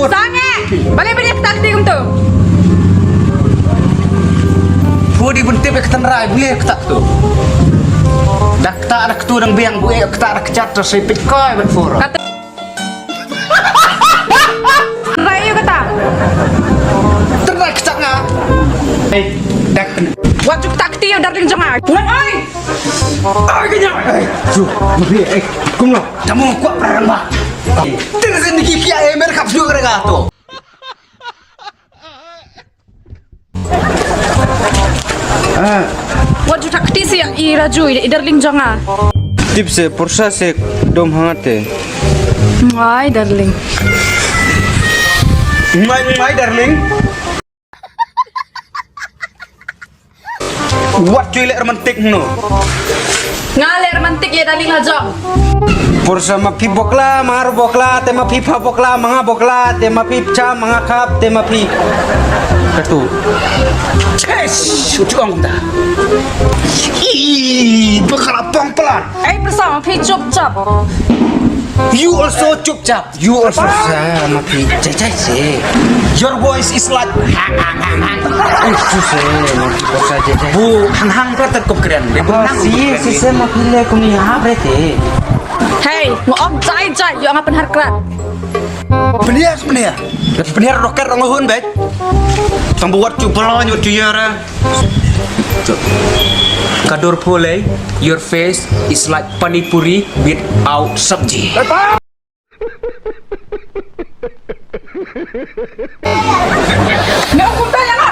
Sange, balik taktik tu. Budi bentik ketenrai boleh ketak tu. Dak tak ada ketu nang biang bu ketak ada kecat terus ripit koi berfura. Kata. Rayu kata. Tenrai kecat ngah. Dak Wajib taktik yang darling jangan. Ngai. kenyang. Ju, lebih kum lo. Kamu kuat perang bah. Terus ini kiki emer kap juga mereka tu. Wajib taktik sih i raju i darling jangan. Tip se porsa se dom hangate. Ngai darling. Mai darling. What cuy lek romantik no. Ngalir romantik ya darling aja. Porsa ma pi bokla, mar bokla, te ma pi pa bokla, manga bokla, te ma pi cha, manga kap, te ma pi. Katu. Yes, uang dah. Ih, berkerapang pelan. Bersama pi cup cap. You also cup cap. You also. Porsa ma pi cai se. Your voice is like hang hang hang hang. Itu se ma pi porsa cai. Bu hang hang per terkup keren. Si se ma pi le kuni ha brete. Hey, ngom cai yo ngapen harkrat. Bener roket rongohun bet. Tang buat cupelon nyut cuyara. Kadur pole, your face is like panipuri without sabji. Nggak, aku tanya, Kak.